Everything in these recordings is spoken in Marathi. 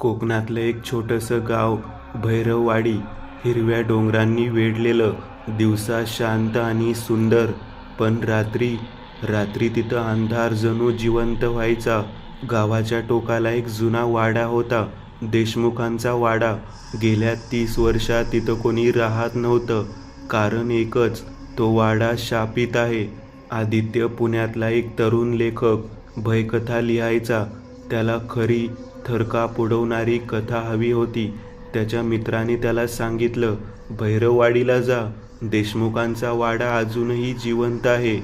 कोकणातलं एक छोटंसं गाव भैरववाडी हिरव्या डोंगरांनी वेढलेलं. दिवसा शांत आणि सुंदर, पण रात्री रात्री तिथं अंधार जणू जिवंत व्हायचा. गावाच्या टोकाला एक जुना वाडा होता, देशमुखांचा वाडा. गेल्या 30 वर्षात तिथं कोणी राहत नव्हतं. कारण एकच, तो वाडा शापित आहे. आदित्य पुण्यातला एक तरुण लेखक भयकथा लिहायचा. त्याला खरी थरकाप उडवणारी कथा हवी होती. त्याच्या मित्राने त्याला सांगितलं, भैरववाडीला जा, देशमुखांचा वाडा अजूनही जिवंत आहे.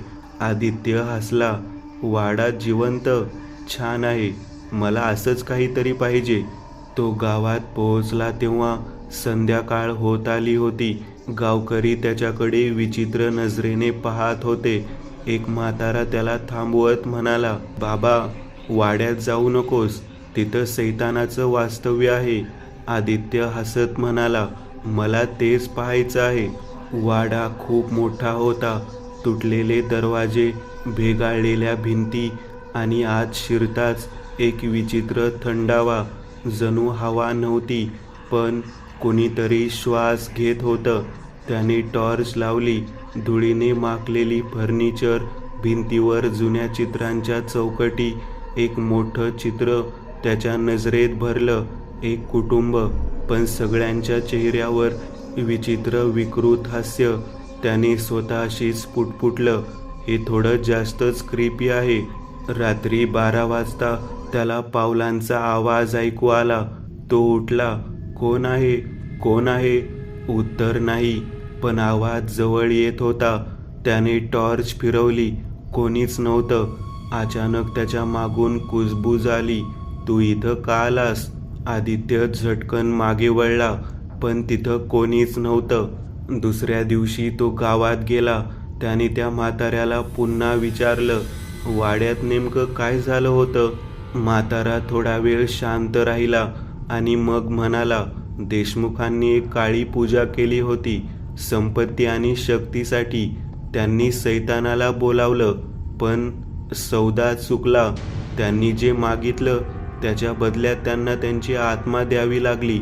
आदित्य हसला, वाडा जिवंत? छान आहे, मला असंच काहीतरी पाहिजे. तो गावात पोहोचला तेव्हा संध्याकाळ होत आली होती. गावकरी त्याच्याकडे विचित्र नजरेने पाहत होते. एक म्हातारा त्याला थांबवत म्हणाला, बाबा, वाड्यात जाऊ नकोस, तिथं सैतानाचं वास्तव्य आहे. आदित्य हसत म्हणाला, मला तेच पाहायचं आहे. वाडा खूप मोठा होता. तुटलेले दरवाजे, भेगाळलेल्या भिंती आणि आत शिरताच एक विचित्र थंडावा. जणू हवा नव्हती, पण कोणीतरी श्वास घेत होतं. त्याने टॉर्च लावली. धुळीने माखलेली फर्निचर, भिंतीवर जुन्या चित्रांच्या चौकटी. एक मोठं चित्र त्याच्या नजरेत भरलं. एक कुटुंब, पण सगळ्यांच्या चेहऱ्यावर विचित्र विकृत हास्य. त्याने स्वतःशीच पुटपुटलं, हे थोडं जास्तच क्रीपी आहे. रात्री 12 वाजता त्याला पावलांचा आवाज ऐकू आला. तो उठला. कोण आहे, कोण आहे? उत्तर नाही, पण आवाज जवळ येत होता. त्याने टॉर्च फिरवली. कोणीच नव्हतं. अचानक त्याच्या मागून कुजबूज आली. तू इथं का आलास? आदित्य झटकन मागे वळला, पण तिथं कोणीच नव्हतं. दुसऱ्या दिवशी तो गावात गेला. त्याने त्या म्हाताऱ्याला पुन्हा विचारलं, वाड्यात नेमकं काय झालं होतं? म्हातारा थोडा वेळ शांत राहिला आणि मग म्हणाला, देशमुखांनी एक काळी पूजा केली होती, संपत्ती आणि शक्तीसाठी. त्यांनी सैतानाला बोलावलं, पण सौदा चुकला. त्यांनी जे मागितलं त्याच्या बदल्यात त्यांना त्यांची आत्मा द्यावी लागली.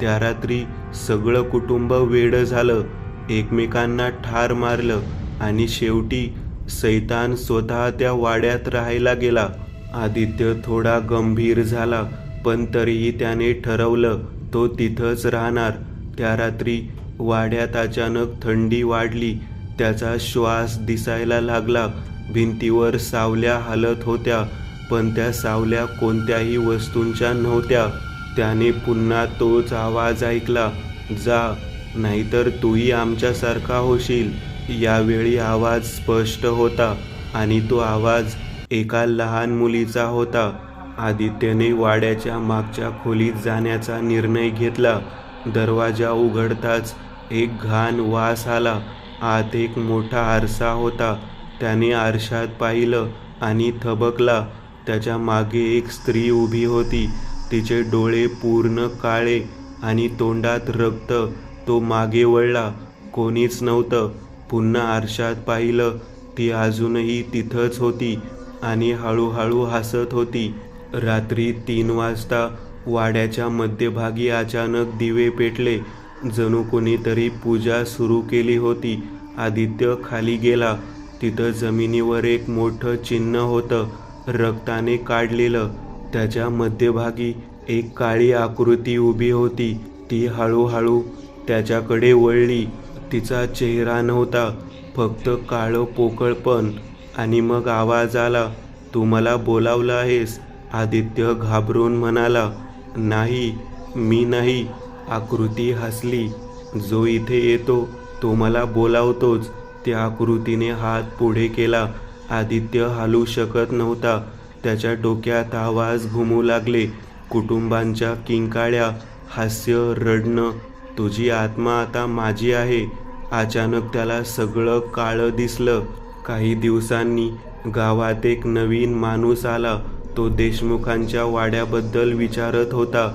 त्या रात्री सगळं कुटुंब वेडं झालं, एकमेकांना ठार मारलं आणि शेवटी सैतान स्वतः त्या वाड्यात राहायला गेला. आदित्य थोडा गंभीर झाला, पण तरीही त्याने ठरवलं, तो तिथंच राहणार. त्या रात्री वाड्यात अचानक थंडी वाढली. त्याचा श्वास दिसायला लागला. भिंतीवर सावल्या हलत होत्या, पण त्या सावल्या कोणत्याही वस्तूंच्या नव्हत्या. त्याने पुन्हा तोच आवाज ऐकला, जा, नाहीतर तूही आमच्यासारखा होशील. यावेळी आवाज स्पष्ट होता आणि तो आवाज एका लहान मुलीचा होता. आदित्यने वाड्याच्या मागच्या खोलीत जाण्याचा निर्णय घेतला. दरवाजा उघडताच एक घाण वास आला. आत एक मोठा आरसा होता. त्याने आरशात पाहिलं आणि थबकला. त्याच्या मागे एक स्त्री उभी होती. तिचे डोळे पूर्ण काळे आणि तोंडात रक्त. तो मागे वळला. कोणीच नव्हतं. पुन्हा आरशात पाहिलं. ती अजूनही तिथंच होती आणि हळूहळू हसत होती. रात्री 3 वाजता वाड्याच्या मध्यभागी अचानक दिवे पेटले. जणू कोणीतरी पूजा सुरू केली होती. आदित्य खाली गेला. तिथं जमिनीवर एक मोठं चिन्ह होतं, रक्ताने काढलेलं. त्याच्या मध्यभागी एक काळी आकृती उभी होती. ती हळूहळू त्याच्याकडे वळली. तिचा चेहरा नव्हता, फक्त काळं पोकळपण. आणि मग आवाज आला, तू मला बोलावलं आहेस? आदित्य घाबरून म्हणाला, नाही, मी नाही. आकृती हसली, जो इथे येतो तो मला बोलावतोच. त्या आकृतीने हात पुढे केला. आदित्य हालू शकत नव्हता. त्याच्या डोक्यात आवाज घुमू लागले, कुटुंबांच्या किंकाळ्या, हास्य, रडणं. तुझी आत्मा आता माझी आहे. अचानक त्याला सगळं काळं दिसलं. काही दिवसांनी गावात एक नवीन माणूस आला. तो देशमुखांच्या वाड्याबद्दल विचारत होता.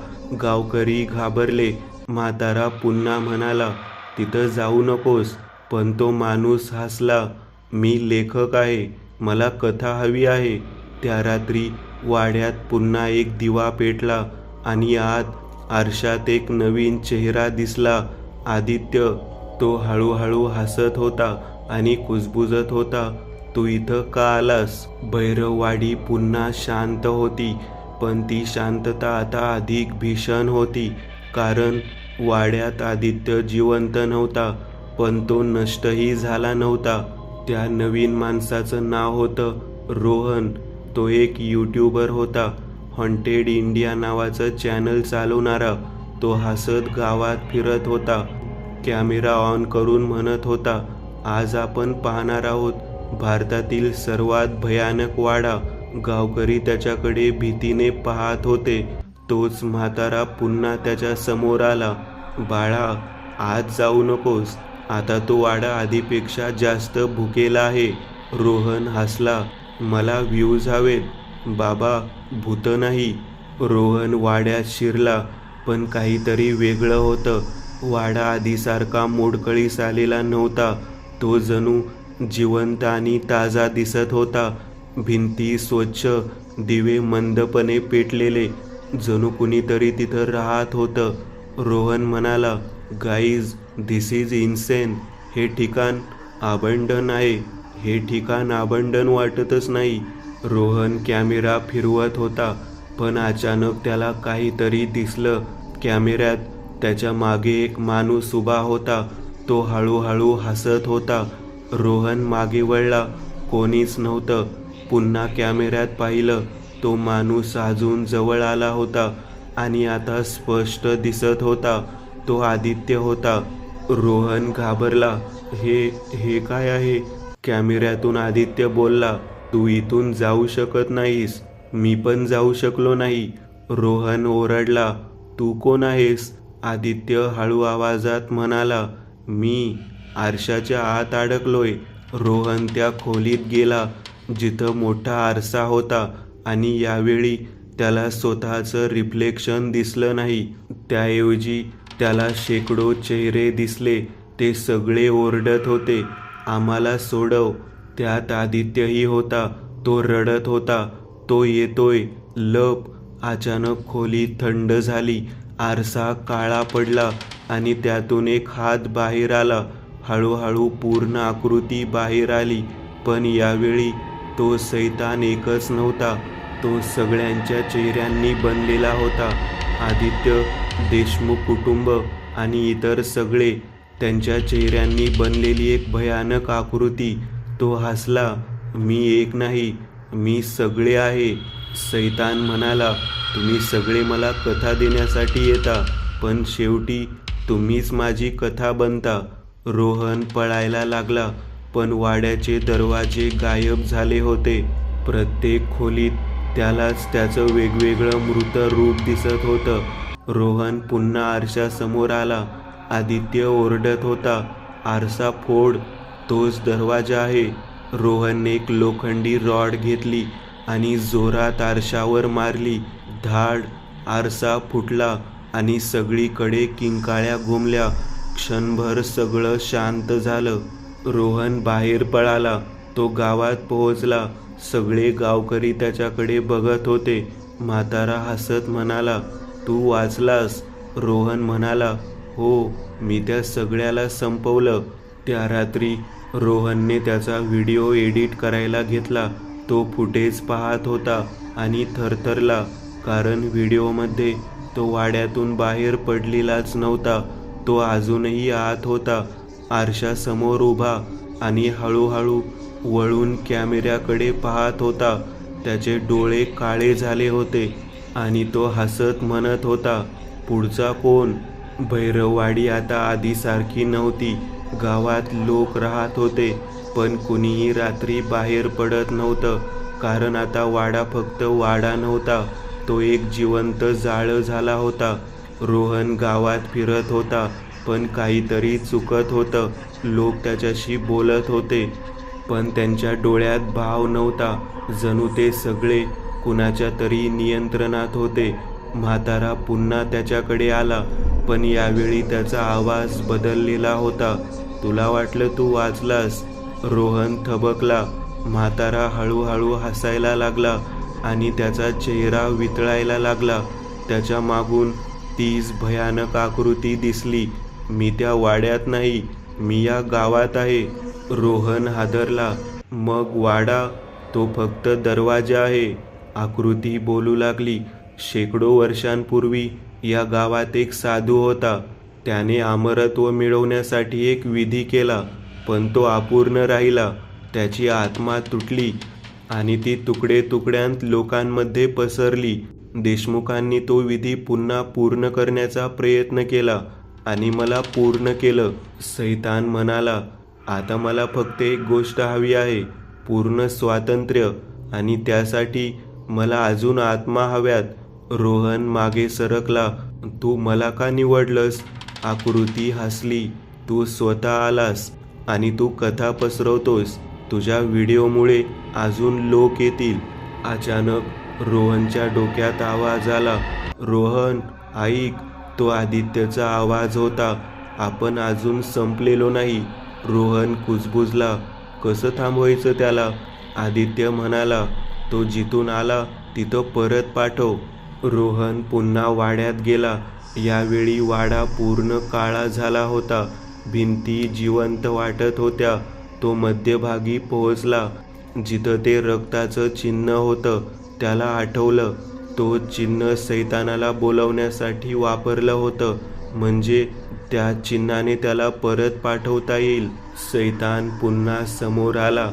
गावकरी घाबरले. म्हातारा पुन्हा म्हणाला, तिथं जाऊ नकोस. पण तो माणूस हसला, मी लेखक आहे, मला कथा हवी आहे. त्या रात्री वाड्यात पुन्हा एक दिवा पेटला आणि आत आरशात एक नवीन चेहरा दिसला. आदित्य. तो हळूहळू हसत होता आणि कुजबुजत होता. तू इथं का आलास? भैरववाडी पुन्हा शांत होती, पण ती शांतता आता अधिक भीषण होती. कारण वाड्यात आदित्य जिवंत नव्हता, पण तो नष्टही झाला नव्हता. त्या नवीन माणसाचं नाव होतं रोहन. तो एक यूट्यूबर होता, हॉन्टेड इंडिया नावाचं चॅनल चालवणारा. तो हसत गावात फिरत होता, कॅमेरा ऑन करून म्हणत होता, आज आपण पाहणार आहोत भारतातील सर्वात भयानक वाडा. गावकरी त्याच्याकडे भीतीने पाहत होते. तोच म्हातारा पुन्हा त्याच्या समोर आला. बाळा, आत जाऊ नकोस. आता तो वाडा आधीपेक्षा जास्त भुकेला आहे. रोहन हसला. मला व्ह्यूज हवेत बाबा, भूत नाही. रोहन वाड्यात शिरला, पण काहीतरी वेगळं होतं. वाडा आधीसारखा मोडकळीस आलेला नव्हता. तो जणू जिवंत आणि ताजा दिसत होता. भिंती स्वच्छ, दिवे मंदपणे पेटलेले, जणू कुणीतरी तिथं राहत होतं. रोहन म्हणाला, गाईज, धिस इज इन्सेन. हे ठिकाण अबंडन आहे. हे ठिकाण अबंडन वाटतच नाही. रोहन कॅमेरा फिरवत होता, पण अचानक त्याला काहीतरी दिसलं. कॅमेऱ्यात त्याच्या मागे एक माणूस उभा होता. तो हळूहळू हसत होता. रोहन मागे वळला. कोणीच नव्हतं. पुन्हा कॅमेऱ्यात पाहिलं. तो माणूस अजून जवळ आला होता आणि आता स्पष्ट दिसत होता. तो आदित्य होता. रोहन घाबरला. हे काय आहे? कॅमेऱ्यातून आदित्य बोलला, तू इथून जाऊ शकत नाहीस. मी पण जाऊ शकलो नाही. रोहन ओरडला, तू कोण आहेस? आदित्य हळू आवाजात म्हणाला, मी आरशाच्या आत अडकलोय. रोहन त्या खोलीत गेला, जिथं मोठा आरसा होता, आणि यावेळी त्याला स्वतःचं रिफ्लेक्शन दिसलं नाही. त्याऐवजी त्याला शेकडो चेहरे दिसले. ते सगळे ओरडत होते, आम्हाला सोडव. त्यात आदित्यही होता. तो रडत होता, तो येतोय, लप. अचानक खोली थंड झाली. आरसा काळा पडला आणि त्यातून एक हात बाहेर आला. हळूहळू पूर्ण आकृती बाहेर आली, पण यावेळी तो सैतान एकच नव्हता. तो सगळ्यांच्या चेहऱ्यांनी बनलेला होता. आदित्य, देशमुख कुटुंब आणि इतर सगळे, त्यांच्या चेहऱ्यांनी बनलेली एक भयानक आकृती. तो हसला, मी एक नाही, मी सगळे आहे. सैतान म्हणाला, तुम्ही सगळे मला कथा देण्यासाठी येता, पण शेवटी तुम्हीच माझी कथा बनता. रोहन पळायला लागला, पण वाड्याचे दरवाजे गायब झाले होते. प्रत्येक खोलीत त्यालाच त्याचं वेगवेगळं मृत रूप दिसत होतं. रोहन पुन्हा आरशासमोर आला. आदित्य ओरडत होता, आरसा फोड, तोच दरवाजा आहे. रोहनने एक लोखंडी रॉड घेतली आणि जोरात आरशावर मारली. धाड. आरसा फुटला आणि सगळीकडे किंकाळ्या घुमल्या. क्षणभर सगळं शांत झालं. रोहन बाहेर पळाला. तो गावात पोहोचला. सगळे गावकरी त्याच्याकडे बघत होते. म्हातारा हसत म्हणाला, तू वाचलास? रोहन म्हणाला, हो, मी त्या सगळ्याला संपवलं. त्या रात्री रोहनने त्याचा व्हिडिओ एडिट करायला घेतला. तो फुटेज पाहत होता आणि थरथरला, कारण व्हिडिओमध्ये तो वाड्यातून बाहेर पडलेलाच नव्हता. तो अजूनही आत होता, आरशासमोर उभा, आणि हळूहळू वळून कॅमेऱ्याकडे पाहत होता. त्याचे डोळे काळे झाले होते आणि तो हसत म्हणत होता, पुढचा कोण? भैरववाडी आता आधीसारखी नव्हती. गावात लोक राहत होते, पण कुणीही रात्री बाहेर पडत नव्हतं, कारण आता वाडा फक्त वाडा नव्हता, तो एक जिवंत जाळं झाला होता. रोहन गावात फिरत होता, पण काहीतरी चुकत होतं. लोक त्याच्याशी बोलत होते, पण त्यांच्या डोळ्यात भाव नव्हता. जणू ते सगळे कुणाच्या तरी नियंत्रणात होते. म्हातारा पुन्हा त्याच्याकडे आला, पण यावेळी त्याचा आवाज बदललेला होता. तुला वाटलं तू वाचलास? रोहन थबकला. म्हातारा हळूहळू हसायला लागला आणि त्याचा चेहरा वितळायला लागला. त्याच्या मागून तीच भयानक आकृती दिसली. मी त्या वाड्यात नाही, मी या गावात आहे. रोहन हादरला. मग वाडा? तो फक्त दरवाजा आहे. आकृती बोलू लागली. शेकडो वर्षांपूर्वी या गावात एक साधू होता. त्याने अमरत्व मिळवण्यासाठी एक विधी केला, पण तो अपूर्ण राहिला. त्याची आत्मा तुटली आणि ती तुकडे तुकड्यांत लोकांमध्ये पसरली. देशमुखांनी तो विधी पुन्हा पूर्ण करण्याचा प्रयत्न केला आणि मला पूर्ण केलं. सैतान म्हणाला, आता मला फक्त एक गोष्ट हवी आहे, पूर्ण स्वातंत्र्य, आणि त्यासाठी मला अजून आत्मा हव्यात. रोहन मागे सरकला. तू मला का निवडलंस? आकृती हसली. तू स्वतः आलास आणि तू कथा पसरवतोस. तुझ्या व्हिडिओमुळे अजून लोक येतील. अचानक रोहनच्या डोक्यात आवाज आला. रोहन, ऐक. तो आदित्यचा आवाज होता. आपण अजून संपलेलो नाही. रोहन कुजबुजला. कसं थांबवायचं त्याला? आदित्य म्हणाला, तो जिथून आला तिथं परत पाठव. रोहन पुन्हा वाड्यात गेला. यावेळी वाडा पूर्ण काळा झाला होता. भिंती जिवंत वाटत होत्या. तो मध्यभागी पोहोचला, जिथं ते रक्ताचं चिन्ह होतं. त्याला आठवलं, तो चिन्ह सैतानाला बोलवण्यासाठी वापरलं होतं. म्हणजे त्या चिन्हाने त्याला परत पाठवता येईल. सैतान पुन्हा समोर आला.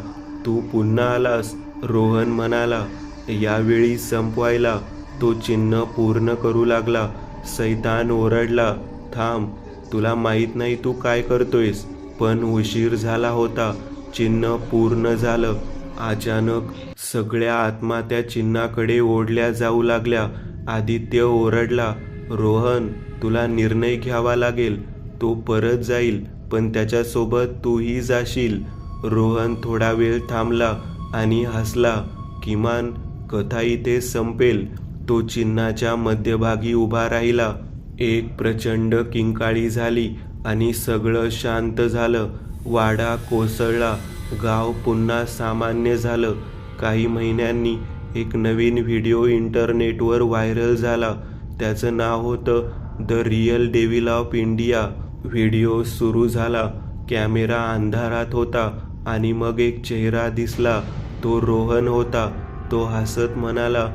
तू पुन्हा आलास, रोहन म्हणाला. यावेळी संपवायला. तो चिन्ह पूर्ण करू लागला. सैतान ओरडला, थांब, तुला माहीत नाही तू काय करतोयस. पण उशीर झाला होता. चिन्ह पूर्ण झालं. अचानक सगळ्या आत्मा त्या चिन्हाकडे ओढल्या जाऊ लागल्या. आदित्य ओरडला, रोहन, तुला निर्णय घ्यावा लागेल. तो परत जाईल, पण त्याच्यासोबत तूही जाशील. रोहन थोडा वेळ थांबला आणि हसला. किमान कथा इथे संपेल. तो चिन्हाच्या मध्यभागी उभा राहिला. एक प्रचंड किंकाळी झाली आणि सगळं शांत झालं. वाडा कोसळला. गाव पुन्हा सामान्य झालं. काही महिन्यांनी एक नवीन व्हिडिओ इंटरनेटवर व्हायरल झाला. त्याचं नाव होतं the real devil of India. Video सुरू झाला. कॅमेरा अंधारात होता आणि मग एक चेहरा दिसला. तो रोहन होता. तो हसत म्हणाला,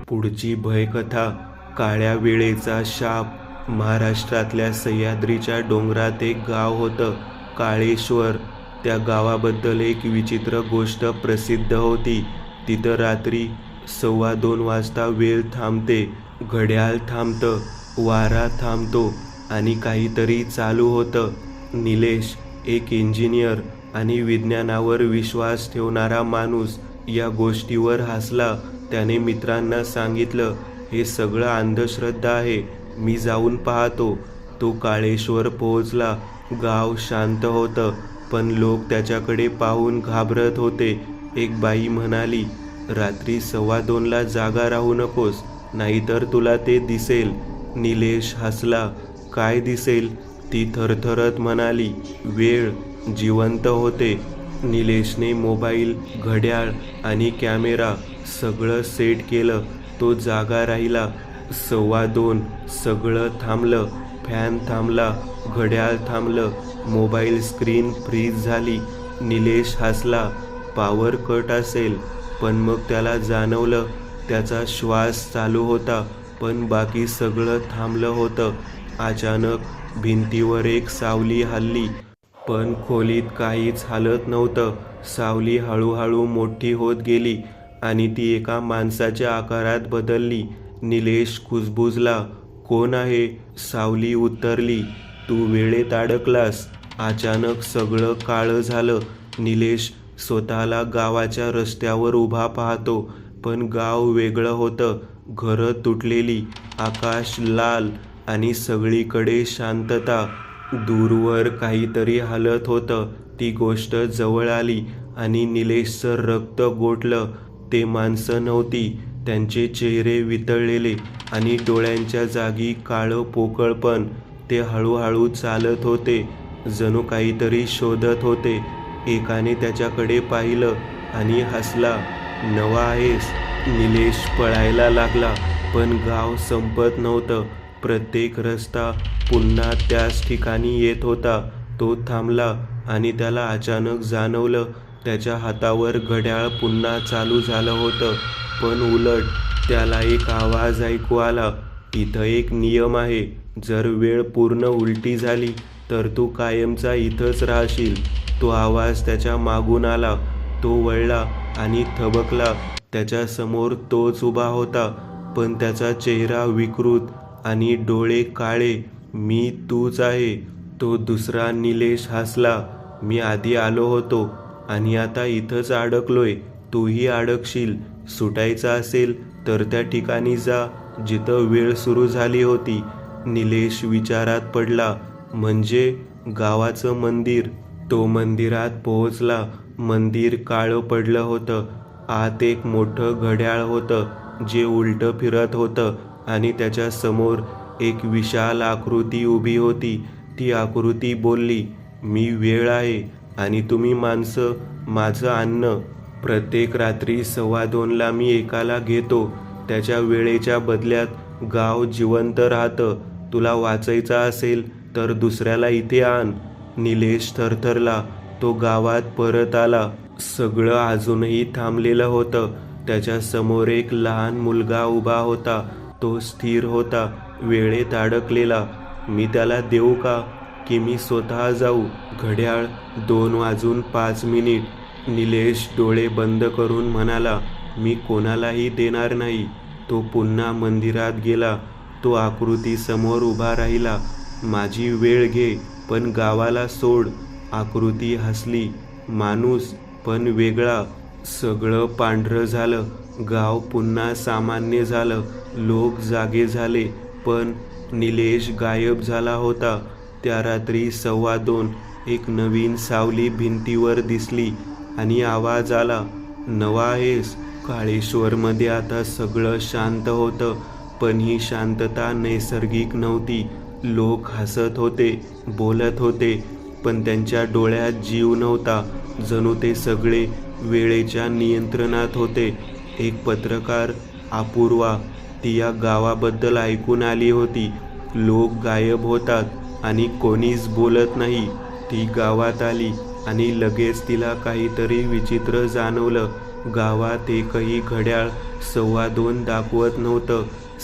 पुढची भयकथा. काळ्या वेळेचा शाप. महाराष्ट्रातल्या सह्याद्रीच्या डोंगरात एक गाव होतं, काळेश्वर. त्या गावाबद्दल एक विचित्र गोष्ट प्रसिद्ध होती. तिथं रात्री 2:15 वाजता वेळ थांबते, घड्याळ थांबतं, वारा थांबतो आणि काहीतरी चालू होतं. निलेश, एक इंजिनियर आणि विज्ञानावर विश्वास ठेवणारा माणूस, या गोष्टीवर हसला. त्याने मित्रांना सांगितलं, हे सगळं अंधश्रद्धा आहे, मी जाऊन पाहतो. तो काळेश्वर पोहोचला. गाव शांत होतं, पण लोक त्याच्याकडे पाहून घाबरत होते. एक बाई म्हणाली, रात्री 2:15ला जागा राहू नकोस, नाहीतर तुला ते दिसेल. निलेश हसला. काय दिसेल? ती थरथरत म्हणाली, वेळ. जिवंत होते. निलेशने मोबाईल, घड्याळ आणि कॅमेरा सगळं सेट केलं. तो जागा राहिला. 2:15. सगळं थांबलं. फॅन थांबला, घड्याळ थांबलं, मोबाईल स्क्रीन फ्रीज झाली. निलेश हसला. पॉवर कट असेल. पण मग त्याला जाणवलं, त्याचा श्वास चालू होता, पण बाकी सगळं थांबलं होतं. अचानक भिंतीवर एक सावली हलली, पण खोलीत काहीच हालत नव्हतं. सावली हळूहळू मोठी होत गेली आणि ती एका माणसाच्या आकारात बदलली. निलेश कुजबुजला. कोण आहे? सावली उत्तरली, तू वेळेत अडकलास. अचानक सगळं काळं झालं. निलेश स्वतःला गावाच्या रस्त्यावर उभा पाहतो, पण गाव वेगळं होतं. घरं तुटलेली, आकाश लाल आणि सगळीकडे शांतता. दूरवर काहीतरी हलत होतं. ती गोष्ट जवळ आली आणि निलेशचं रक्त गोठलं. ते माणसं नव्हती. त्यांचे चेहरे वितळलेले आणि डोळ्यांच्या जागी काळं पोकळपण. ते हळूहळू चालत होते, जणू काहीतरी शोधत होते. एकाने त्याच्याकडे पाहिलं आणि हसला. नवा आहेस? निलेश पळायला लागला. पण गाव संपत नव्हतं. प्रत्येक रस्ता पुन्हा त्याच ठिकाणी येत होता. तो थांबला आणि त्याला अचानक जाणवलं त्याच्या हातावर घड्याळ पुन्हा चालू झालं होतं. पण उलट त्याला एक आवाज ऐकू आला, इथं एक नियम आहे, जर वेळ पूर्ण उलटी झाली तर तू कायमचा इथंच राहशील. तो आवाज त्याच्या मागून आला. तो वळला आणि थबकला. त्याच्या समोर तोच उभा होता, पण त्याचा चेहरा विकृत आणि डोळे काळे. मी तूच आहे. तो दुसरा निलेश हसला. मी आधी आलो होतो आणि आता इथंच अडकलोय. तूही अडकशील. सुटायचं असेल तर त्या ठिकाणी जा जिथं वेळ सुरू झाली होती. निलेश विचारात पडला. म्हणजे गावाचं मंदिर. तो मंदिरात पोहोचला. मंदिर काळं पडलं होतं. आत एक मोठं घड्याळ होतं जे उलटं फिरत होतं आणि त्याच्या समोर एक विशाल आकृती उभी होती. ती आकृती बोलली, मी वेळ आहे आणि तुम्ही माणसं माझं अन्न. प्रत्येक रात्री 2:15ला मी एकाला घेतो. त्याच्या वेळेच्या बदल्यात गाव जिवंत राहतं. तुला वाचायचं असेल तर दुसऱ्याला इथे आण. निलेश थरथरला. तो गावात परत आला. सगळं अजूनही थांबलेलं होतं. त्याच्या समोर एक लहान मुलगा उभा होता. तो स्थिर होता, वेळेत अडकलेला. मी त्याला देऊ का की मी स्वतः जाऊ? घड्याळ 2:05. निलेश डोळे बंद करून म्हणाला, मी कोणालाही देणार नाही. तो पुन्हा मंदिरात गेला. तो आकृती समोर उभा राहिला. माझी वेळ घे पण गावाला सोड. आकृती हसली. माणूस पण वेगळा. सगळं पांढरं झालं. गाव पुन्हा सामान्य झालं. लोक जागे झाले. पण निलेश गायब झाला होता. त्या रात्री 2:15 एक नवीन सावली भिंतीवर दिसली आणि आवाज आला, नवा आहेस? काळेश्वरमध्ये आता सगळं शांत होतं, पण ही शांतता नैसर्गिक नव्हती. लोक हसत होते, बोलत होते, पण त्यांच्या डोळ्यात जीव नव्हता. जणू ते सगळे वेळेच्या नियंत्रणात होते. एक पत्रकार, अपूर्वा, ती या गावाबद्दल ऐकून आली होती. लोक गायब होतात आणि कोणीच बोलत नाही. ती गावात आली आणि लगेच तिला काहीतरी विचित्र जाणवलं. गावात एकही घड्याळ 2:15 दाखवत नव्हतं.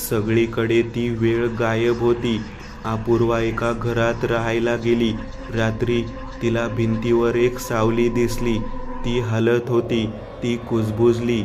सगळीकडे ती वेळ गायब होती. अपूर्वा एका घरात राहायला गेली. रात्री तिला भिंतीवर एक सावली दिसली. ती हलत होती. ती कुजबुजली.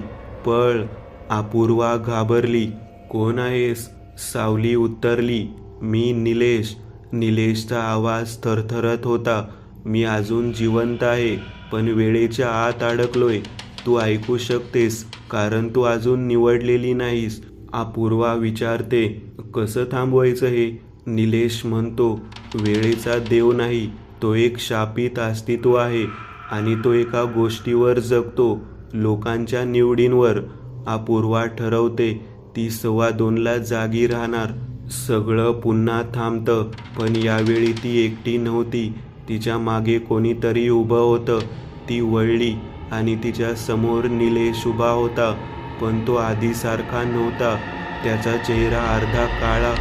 पळ! अपूर्वा घाबरली. कोण आहेस? सावली उत्तरली, मी निलेश. निलेशचा आवाज थरथरत होता. मी अजून जिवंत आहे, पण वेळेच्या आत अडकलोय. तू ऐकू शकतेस कारण तू अजून निवडलेली नाहीस. अपूर्वा विचारते, कसं थांबवायचं हे? निलेश म्हणतो, वेळेचा देव नाही, तो एक शापित अस्तित्व आहे आणि तो एका गोष्टीवर जगतो, लोकांच्या निवडींवर. अपूर्वा ठरवते ती 2:15ला जागी राहणार. सगळं पुन्हा थांबतं, पण यावेळी ती एकटी नव्हती. तिच्या मागे कोणीतरी उभं होतं. ती वळली आणि तिच्या समोर निलेश उभा होता, पण तो आधीसारखा नव्हता. त्याचा चेहरा अर्धा काळा,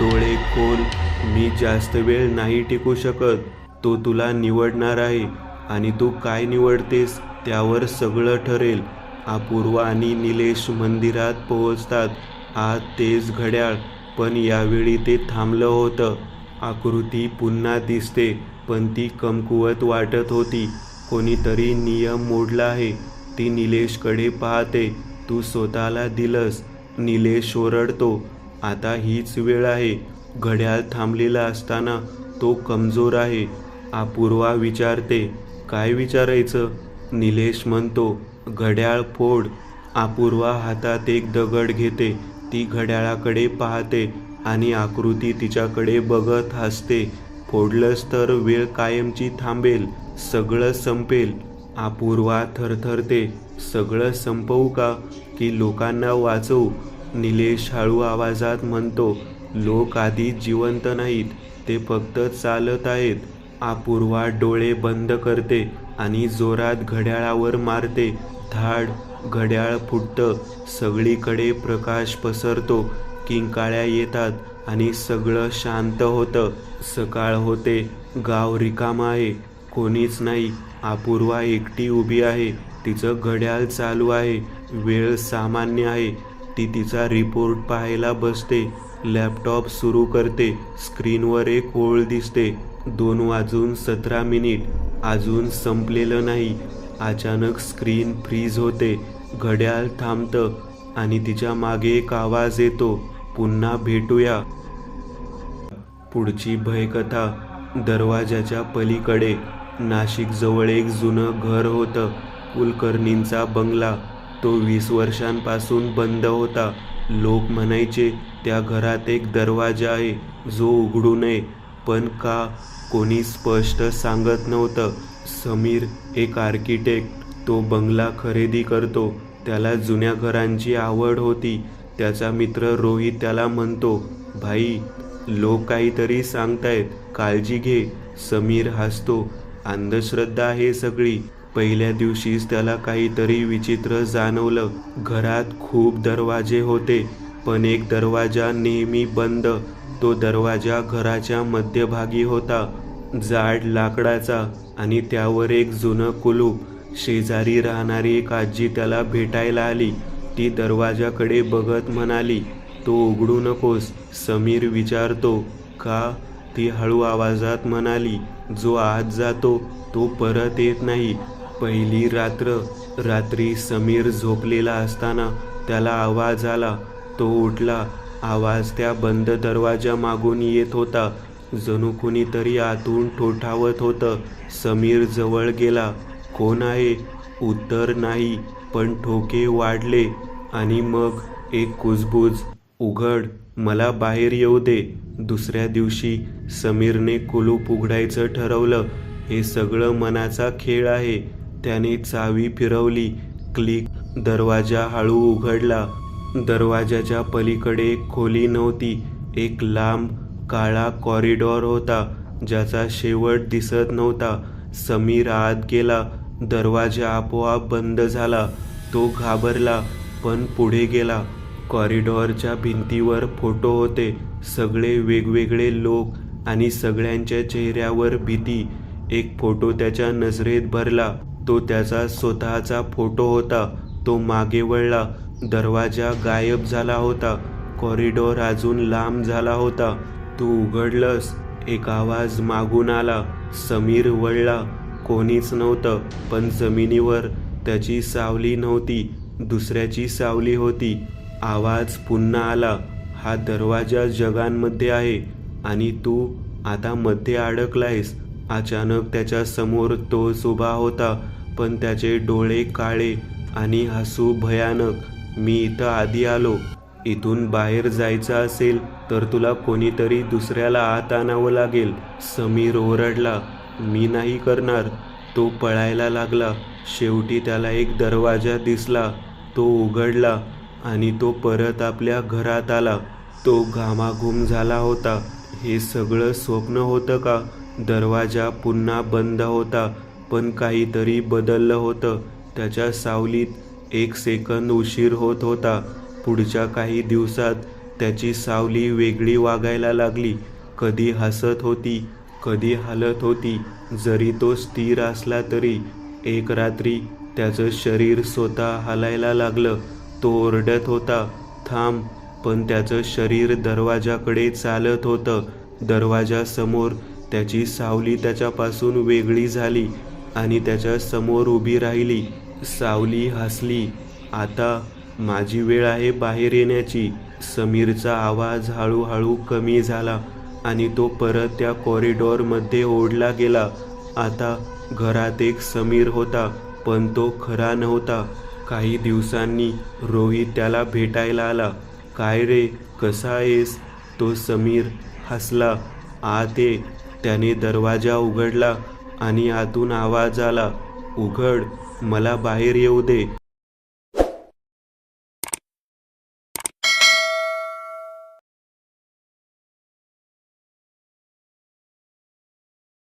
डोळे खोल. मी जास्त वेळ नाही टिकू शकत. तो तुला निवडणार आहे आणि तू काय निवडतेस त्यावर सगळं ठरेल. अपूर्वा आणि निलेश मंदिरात पोहोचतात. आत तेच घड्याळ, पण यावेळी ते थांबलं होतं. आकृती पुन्हा दिसते, पण ती कमकुवत वाटत होती. कोणीतरी नियम मोडला आहे. ती निलेशकडे पाहते. तू स्वतःला दिलंस. निलेश ओरडतो, आता हीच वेळ आहे. घड्याळ थांबलेला असताना तो कमजोर आहे. अपूर्वा विचारते, काय विचारायचं? निलेश म्हणतो, घड्याळ फोड. अपूर्वा हातात एक दगड घेते. ती घड्याळाकडे पाहते आणि आकृती तिच्याकडे बघत हसते. फोडलंस तर वेळ कायमची थांबेल, सगळं संपेल. अपूर्वा थरथरते, सगळं संपवू का की लोकांना वाचवू? निलेश हळू आवाजात म्हणतो, लोक आधी जिवंत नाहीत, ते फक्त चालत आहेत. अपूर्वा डोळे बंद करते आणि जोरात घड्याळावर मारते. धाड! घड्याळ फुटतं, सगळीकडे प्रकाश पसरतो, किंकाळ्या येतात आणि सगळं शांत होतं. सकाळ होते, गाव रिकामं आहे, कोणीच नाही. अपूर्वा एकटी उभी आहे, तिचं घड्याळ चालू आहे, वेळ सामान्य आहे. ती तिचा रिपोर्ट पाहायला बसते, लॅपटॉप सुरू करते. स्क्रीनवर एक ओळ दिसते, 2:17 अजून संपलेलं नाही. अचानक स्क्रीन फ्रीज होते, घड्याळ थांबतं आणि तिच्या मागे एक आवाज येतो, पुन्हा भेटूया. पुढची भयकथा. दरवाजाच्या पलीकडे नाशिकजवळ एक जुनं घर होतं, कुलकर्णींचा बंगला. तो 20 वर्षांपासून बंद होता. लोक म्हणायचे त्या घरात एक दरवाजा आहे जो उघडू नये, पण का, कोणी स्पष्ट सांगत नव्हतं. समीर एक आर्किटेक्ट, तो बंगला खरेदी करतो. त्याला जुन्या घरांची आवड होती. त्याचा मित्र रोहित त्याला म्हणतो, भाई, लोक काहीतरी सांगतायत, काळजी घे. समीर हसतो, अंधश्रद्धा आहे सगळी. पहिल्या दिवशीच त्याला काहीतरी विचित्र जाणवलं. घरात खूप दरवाजे होते, पण एक दरवाजा नेहमी बंद. तो दरवाजा घराच्या मध्यभागी होता, जाड लाकडाचा, आणि त्यावर एक जुनं कुलूप. शेजारी राहणारी एक आजी त्याला भेटायला आली. ती दरवाजाकडे बघत म्हणाली, तो उघडू नकोस. समीर विचारतो, का? ती हळू आवाजात म्हणाली, जो आत जातो तो परत येत नाही. पहिली रात्री समीर झोपलेला असताना त्याला आवाज आला. तो उठला. आवाज त्या बंद दरवाजा मागून येत होता, जणू कुणीतरी आतून ठोठावत होतं. समीर जवळ गेला. कोण आहे? उत्तर नाही, पण ठोके वाढले. आणि मग एक कुजबूज, उघड, मला बाहेर येऊ दे. दुसऱ्या दिवशी समीरने कुलूप उघडायचं ठरवलं. हे सगळं मनाचा खेळ आहे. त्याने चावी फिरवली, क्लिक, दरवाजा हळू उघडला. दरवाजाच्या पलीकडे एक खोली नव्हती, एक लांब काळा कॉरिडॉर होता ज्याचा शेवट दिसत नव्हता. समीर आत गेला. दरवाजा आपोआप बंद झाला. तो घाबरला, पण पुढे गेला. कॉरिडॉरच्या भिंतीवर फोटो होते, सगळे वेगवेगळे लोक, आणि सगळ्यांच्या चेहऱ्यावर भीती. एक फोटो त्याच्या नजरेत भरला. तो त्याचा स्वतःचा फोटो होता. तो मागे वळला. दरवाजा गायब झाला होता. कॉरिडॉर अजून लांब झाला होता. तू उघडलंस? एक आवाज मागून आला. समीर वळला. कोणीच नव्हतं, पण जमिनीवर त्याची सावली नव्हती, दुसऱ्याची सावली होती. आवाज पुन्हा आला, हा दरवाजा जगांमध्ये आहे आणि तू आता मध्ये अडकलायस. अचानक त्याच्या समोर तोच उभा होता, पण त्याचे डोळे काळे आणि हसू भयानक. मी इथं आधी आलो. इथून बाहेर जायचं असेल तर तुला कोणीतरी दुसऱ्याला आत आणावं लागेल. समीर ओरडला, मी नाही करणार. तो पळायला लागला. शेवटी त्याला एक दरवाजा दिसला. तो उघडला आणि तो परत आपल्या घरात आला. तो घामाघूम झाला होता. हे सगळं स्वप्न होतं का? दरवाजा पुन्हा बंद होता, पण काहीतरी बदललं होतं. त्याच्या सावलीत 1 सेकंद उशीर होत होता. पुढच्या काही दिवसात त्याची सावली वेगळी वागायला लागली. कधी हसत होती, कधी हलत होती. जरी तो स्थिर असला तरी. एक रात्री त्याचं शरीर स्वतः हलायला लागलं. तो ओरडत होता, थांब, पण त्याचं शरीर दरवाजाकडे चालत होतं. दरवाजासमोर त्याची सावली त्याच्यापासून वेगळी झाली आणि त्याच्या समोर उभी राहिली. सावली हसली, आता माझी वेळ आहे बाहेर येण्याची. समीरचा आवाज हळूहळू कमी झाला आणि तो परत त्या कॉरिडॉरमध्ये ओढला गेला. आता घरात एक समीर होता, पण तो खरा नव्हता. काही दिवसांनी रोहित त्याला भेटायला आला. काय रे, कसा आहेस? तो समीर हसला. आत ये. त्याने दरवाजा उघडला आणि आतून आवाज आला, उघड, मला बाहेर येऊ दे.